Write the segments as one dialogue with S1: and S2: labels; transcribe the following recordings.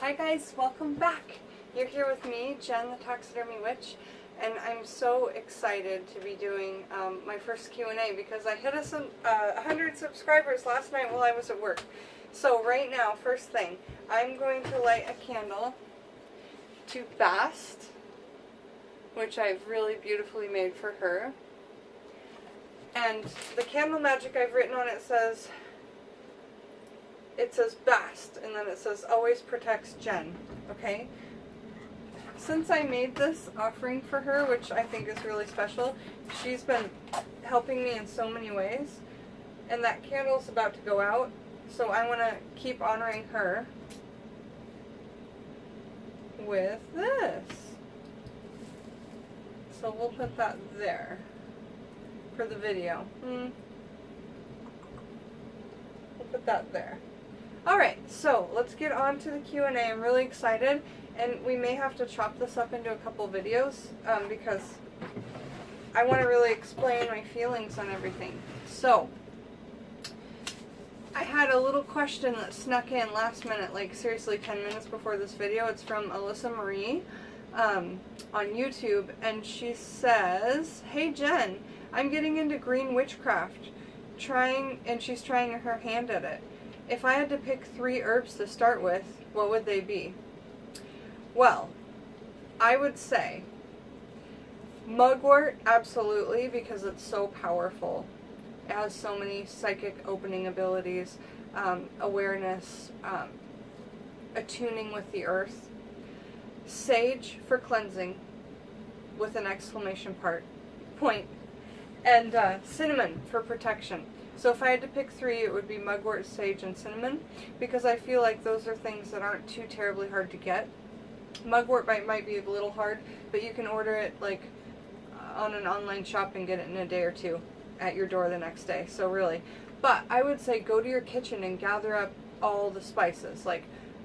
S1: Hi guys, welcome back. You're here with me, Jen, the Taxidermy Witch, and I'm so excited to be doing my first Q&A because I hit 100 subscribers last night while I was at work. So right now, first thing, I'm going to light a candle to Bast, which I've really beautifully made for her. And the candle magic I've written on it says Bast, and then it says always protects Jen, okay? Since I made this offering for her, which I think is really special, she's been helping me in so many ways, and that candle's about to go out, so I want to keep honoring her with this. So we'll put that there for the video. We'll put that there. Alright, so let's get on to the Q&A. I'm really excited, and we may have to chop this up into a couple videos because I want to really explain my feelings on everything. So, I had a little question that snuck in last minute, like seriously 10 minutes before this video. It's from Alyssa Marie on YouTube, and she says, "Hey Jen, I'm getting into green witchcraft, and she's trying her hand at it. If I had to pick 3 herbs to start with, what would they be?" Well, I would say mugwort, absolutely, because it's so powerful. It has so many psychic opening abilities, awareness, attuning with the earth. Sage for cleansing, with an exclamation point. And cinnamon for protection. So if I had to pick 3, it would be mugwort, sage, and cinnamon, because I feel like those are things that aren't too terribly hard to get. Mugwort might be a little hard, but you can order it like on an online shop and get it in a day or 2 at your door the next day. So really, but I would say go to your kitchen and gather up all the spices like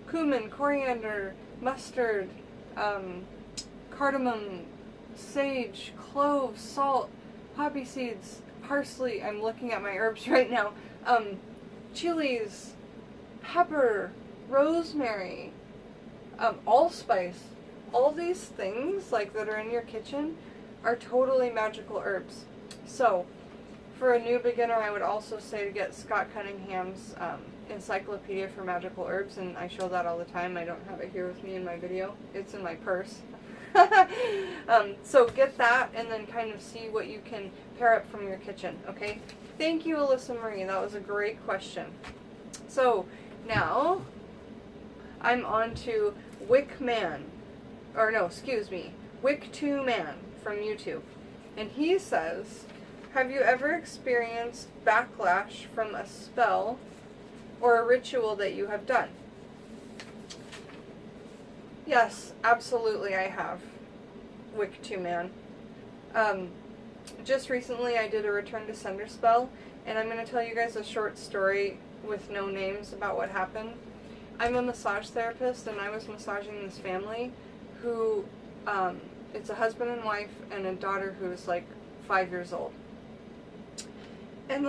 S1: cumin, coriander, mustard, cardamom, sage, cloves, salt, poppy seeds, parsley. I'm looking at my herbs right now. Chilies, pepper, rosemary, allspice. All these things like that are in your kitchen are totally magical herbs. So for a new beginner, I would also say to get Scott Cunningham's Encyclopedia for Magical Herbs, and I show that all the time. I don't have it here with me in my video. It's in my purse. So get that and then kind of see what you can pair up from your kitchen, okay? Thank you, Alyssa Marie. That was a great question. So now I'm on to Wick2Man from YouTube. And he says, have you ever experienced backlash from a spell or a ritual that you have done? Yes, absolutely I have, Wick2Man. Just recently I did a Return to Sender spell, and I'm going to tell you guys a short story with no names about what happened. I'm a massage therapist, and I was massaging this family who, it's a husband and wife and a daughter who's like 5 years old. And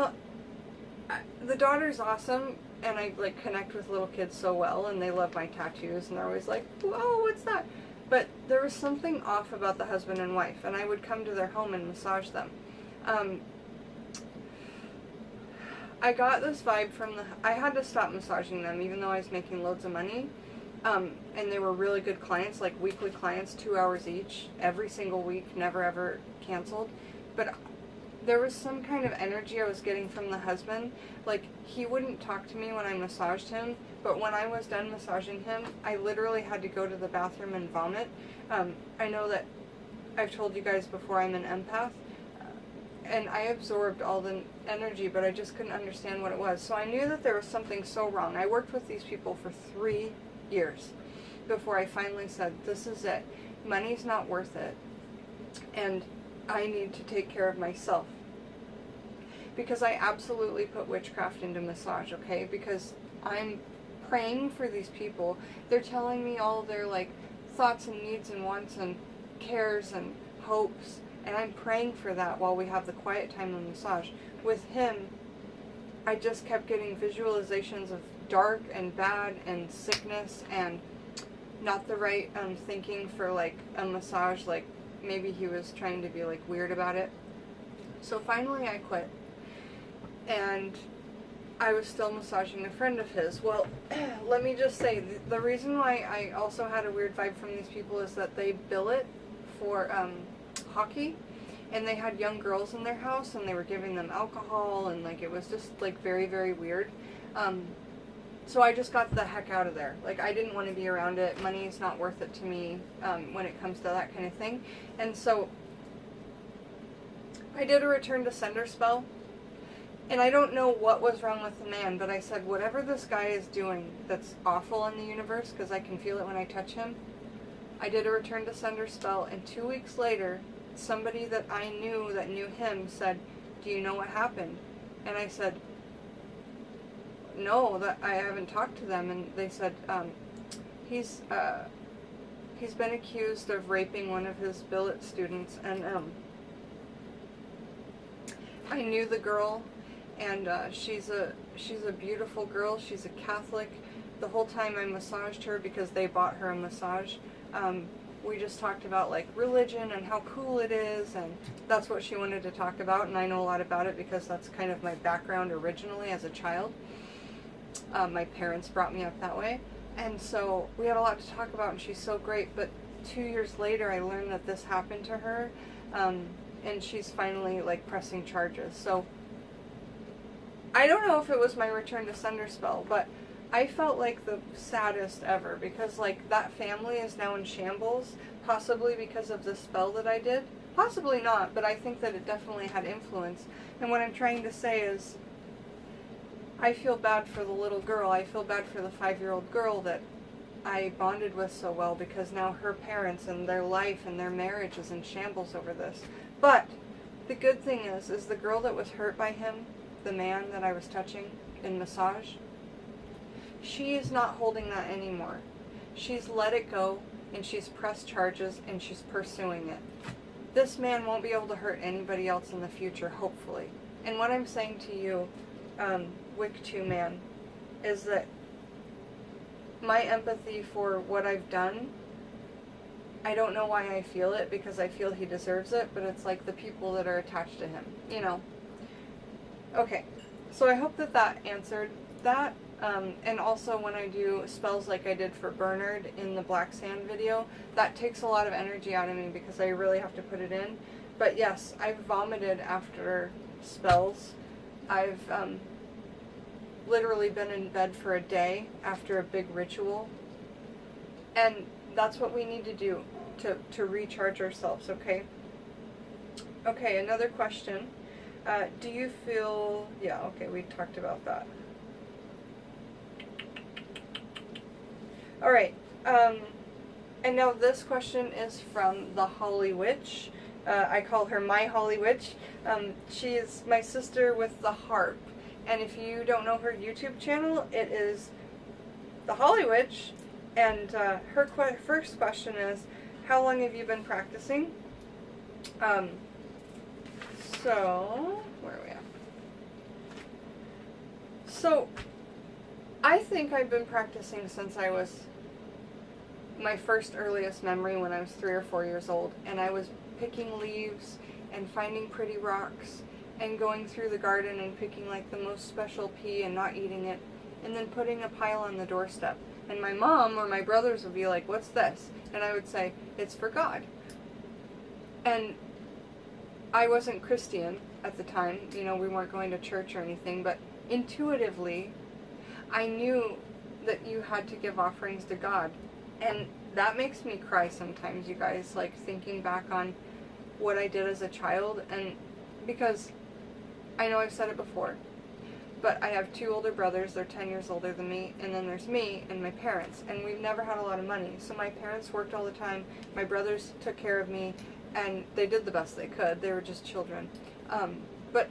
S1: the daughter's awesome, and I like connect with little kids so well, and they love my tattoos, and they're always like, "Whoa, what's that?" But there was something off about the husband and wife, and I would come to their home and massage them. I got this vibe from I had to stop massaging them, even though I was making loads of money, and they were really good clients, like weekly clients, 2 hours each, every single week, never ever canceled. But there was some kind of energy I was getting from the husband. Like, he wouldn't talk to me when I massaged him, but when I was done massaging him, I literally had to go to the bathroom and vomit. I know that I've told you guys before I'm an empath, and I absorbed all the energy, but I just couldn't understand what it was. So I knew that there was something so wrong. I worked with these people for 3 years before I finally said, this is it. Money's not worth it, and I need to take care of myself. Because I absolutely put witchcraft into massage, okay? Because I'm praying for these people. They're telling me all their like thoughts and needs and wants and cares and hopes, and I'm praying for that while we have the quiet time on massage. With him, I just kept getting visualizations of dark and bad and sickness and not the right thinking for like a massage. Like maybe he was trying to be like weird about it. So finally I quit, and I was still massaging a friend of his. Well, let me just say, the reason why I also had a weird vibe from these people is that they bill it for hockey, and they had young girls in their house, and they were giving them alcohol, and like it was just like very, very weird. So I just got the heck out of there. Like I didn't want to be around it. Money is not worth it to me when it comes to that kind of thing. And so I did a return to sender spell. And I don't know what was wrong with the man, but I said, whatever this guy is doing that's awful in the universe, because I can feel it when I touch him, I did a return to sender spell, and 2 weeks later, somebody that I knew that knew him said, do you know what happened? And I said, no, that I haven't talked to them. And they said, he's been accused of raping one of his billet students, and I knew the girl. And she's a beautiful girl. She's a Catholic. The whole time I massaged her, because they bought her a massage, we just talked about like religion and how cool it is, and that's what she wanted to talk about, and I know a lot about it because that's kind of my background originally as a child. My parents brought me up that way, and so we had a lot to talk about, and she's so great. But 2 years later I learned that this happened to her, and she's finally like pressing charges. So I don't know if it was my return to sender spell, but I felt like the saddest ever, because like that family is now in shambles, possibly because of the spell that I did. Possibly not, but I think that it definitely had influence. And what I'm trying to say is, I feel bad for the little girl. I feel bad for the 5-year-old girl that I bonded with so well, because now her parents and their life and their marriage is in shambles over this. But the good thing is the girl that was hurt by him, the man that I was touching in massage, she is not holding that anymore. She's let it go, and she's pressed charges, and she's pursuing it. This man won't be able to hurt anybody else in the future, hopefully. And what I'm saying to you, Wick 2 man, is that my empathy for what I've done, I don't know why I feel it, because I feel he deserves it, but it's like the people that are attached to him, you know. Okay, so I hope that answered that. And also when I do spells like I did for Bernard in the Black Sand video, that takes a lot of energy out of me because I really have to put it in. But yes, I've vomited after spells. I've literally been in bed for a day after a big ritual. And that's what we need to do to recharge ourselves, okay? Okay, another question. Do you feel... Yeah, okay, we talked about that. Alright, and now this question is from the Holly Witch. I call her my Holly Witch. She is my sister with the harp. And if you don't know her YouTube channel, it is the Holly Witch. And her first question is, how long have you been practicing? So, where are we at? So, I think I've been practicing since I was, my first earliest memory when I was 3 or 4 years old, and I was picking leaves and finding pretty rocks and going through the garden and picking like the most special pea and not eating it, and then putting a pile on the doorstep. And my mom or my brothers would be like, what's this? And I would say, it's for God. And I wasn't Christian at the time, you know, we weren't going to church or anything, but intuitively, I knew that you had to give offerings to God. And that makes me cry sometimes, you guys, like thinking back on what I did as a child. And because I know I've said it before, but I have 2 older brothers, they're 10 years older than me, and then there's me and my parents, and we've never had a lot of money. So my parents worked all the time, my brothers took care of me, and they did the best they could. They were just children. But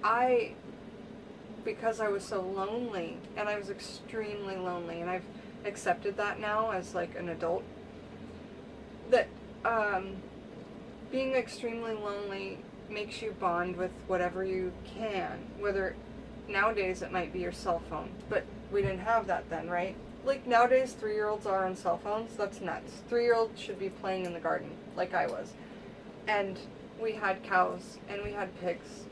S1: because I was so lonely, and I was extremely lonely, and I've accepted that now as like an adult, that being extremely lonely makes you bond with whatever you can, whether nowadays it might be your cell phone, but we didn't have that then, right? Like nowadays 3-year-olds are on cell phones. That's nuts. 3-year-olds should be playing in the garden like I was. And we had cows and we had pigs.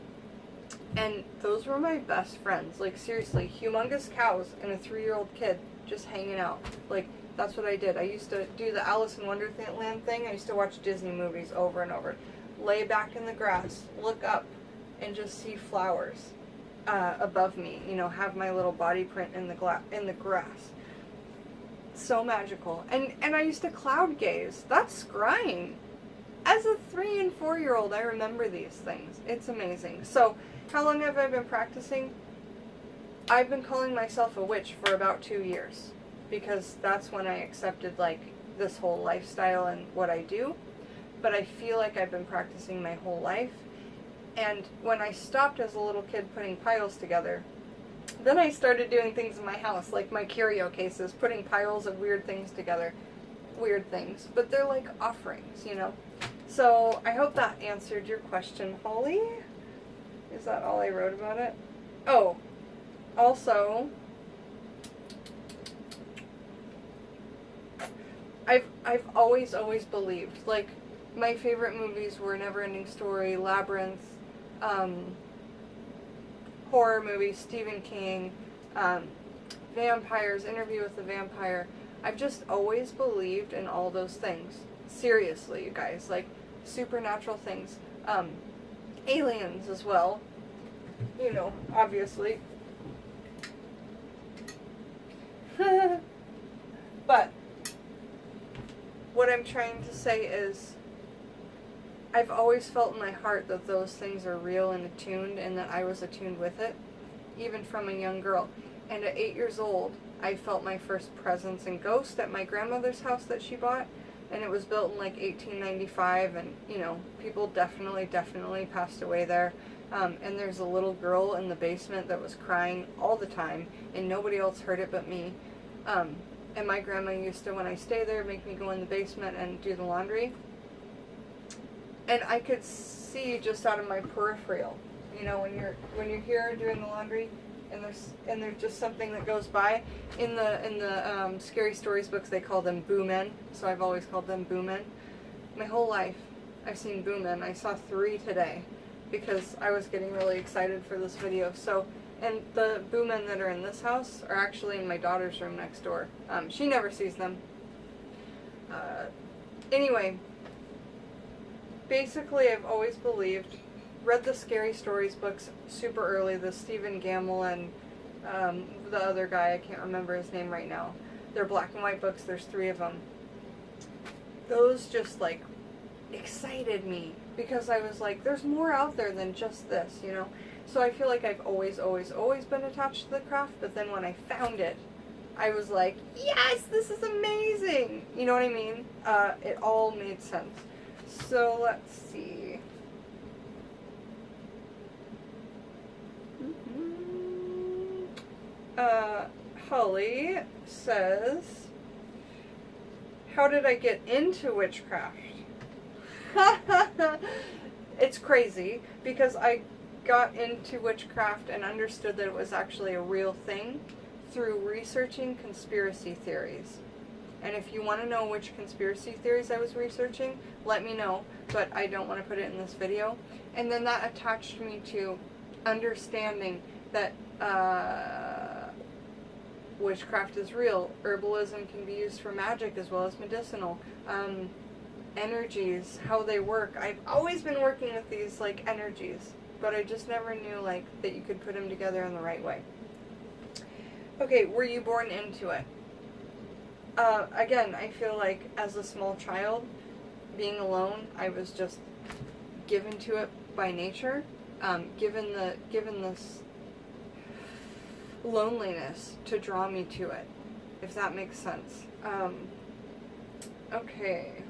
S1: And those were my best friends. Like seriously, humongous cows and a 3-year-old kid just hanging out. Like that's what I did. I used to do the Alice in Wonderland thing. I used to watch Disney movies over and over. Lay back in the grass, look up, and just see flowers above me. You know, have my little body print in the grass. So magical. And I used to cloud gaze. That's scrying. As a 3 and 4-year-old, I remember these things. It's amazing. So, how long have I been practicing? I've been calling myself a witch for about 2 years. Because that's when I accepted, like, this whole lifestyle and what I do. But I feel like I've been practicing my whole life. And when I stopped as a little kid putting piles together, then I started doing things in my house, like my curio cases, putting piles of weird things together. Weird things. But they're like offerings, you know? So, I hope that answered your question, Holly. Is that all I wrote about it? Oh, also, I've always believed, like, my favorite movies were Neverending Story, Labyrinth, horror movies, Stephen King, vampires, Interview with the Vampire. I've just always believed in all those things. Seriously, you guys, like, supernatural things. Aliens as well. You know, obviously. But what I'm trying to say is I've always felt in my heart that those things are real and attuned, and that I was attuned with it, even from a young girl. And at 8 years old, I felt my first presence and ghost at my grandmother's house that she bought, and it was built in like 1895, and you know, people definitely passed away there. And there's a little girl in the basement that was crying all the time, and nobody else heard it but me. And my grandma used to, when I stay there, make me go in the basement and do the laundry. And I could see just out of my peripheral, you know, when you're here doing the laundry, and there's just something that goes by. In the Scary Stories books, they call them boo men, so I've always called them boo men. My whole life, I've seen boo men. I saw 3 today, because I was getting really excited for this video. So, and the boo men that are in this house are actually in my daughter's room next door. She never sees them. Anyway, basically I've always believed, read the Scary Stories books super early, the Stephen Gamble and the other guy, I can't remember his name right now. They're black and white books, there's 3 of them. Those just like excited me, because I was like, there's more out there than just this, you know? So I feel like I've always been attached to the craft, but then when I found it, I was like, yes, this is amazing! You know what I mean? It all made sense. So let's see. Holly says, how did I get into witchcraft? It's crazy, because I got into witchcraft and understood that it was actually a real thing through researching conspiracy theories. And if you want to know which conspiracy theories I was researching, let me know, but I don't want to put it in this video. And then that attached me to understanding that witchcraft is real. Herbalism can be used for magic as well as medicinal. Energies, how they work. I've always been working with these like energies, but I just never knew like that you could put them together in the right way. Okay, were you born into it? Again, I feel like as a small child, being alone, I was just given to it by nature. Given this loneliness to draw me to it, if that makes sense. Okay.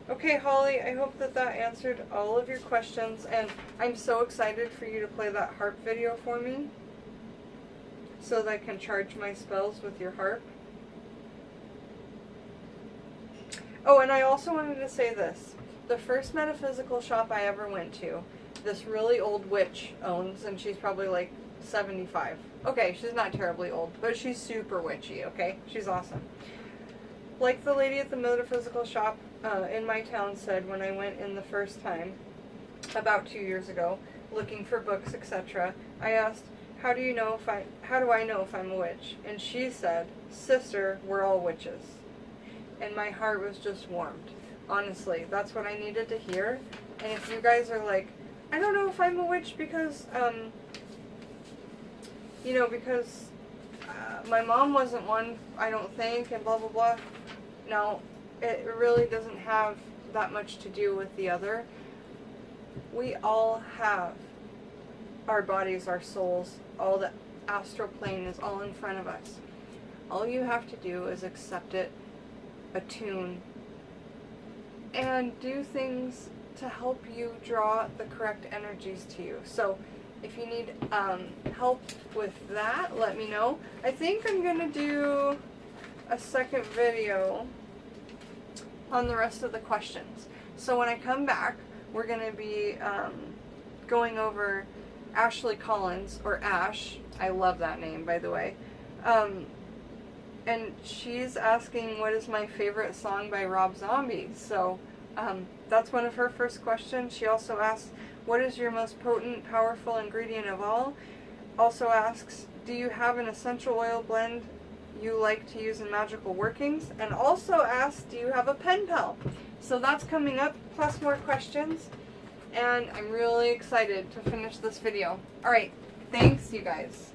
S1: Okay, Holly, I hope that answered all of your questions, and I'm so excited for you to play that harp video for me, so that I can charge my spells with your harp. Oh, and I also wanted to say this. The first metaphysical shop I ever went to, this really old witch owns, and she's probably like 75. Okay, she's not terribly old, but she's super witchy, okay? She's awesome. Like the lady at the metaphysical shop in my town said when I went in the first time, about 2 years ago, looking for books, etc., I asked, how do I know if I'm a witch? And she said, sister, we're all witches. And my heart was just warmed. Honestly, that's what I needed to hear. And if you guys are like, I don't know if I'm a witch because, because my mom wasn't one, I don't think, and blah, blah, blah. No, it really doesn't have that much to do with the other. We all have our bodies, our souls, all the astral plane is all in front of us. All you have to do is accept it, attune, and do things to help you draw the correct energies to you. So if you need help with that, let me know. I think I'm going to do a second video on the rest of the questions. So when I come back, we're going to be going over Ashley Collins, or Ash. I love that name, by the way. And she's asking what is my favorite song by Rob Zombie. So that's one of her first questions. She also asks, what is your most potent, powerful ingredient of all? Also asks, do you have an essential oil blend you like to use in magical workings? And also asks, do you have a pen pal? So that's coming up, plus more questions. And I'm really excited to finish this video. Alright, thanks you guys.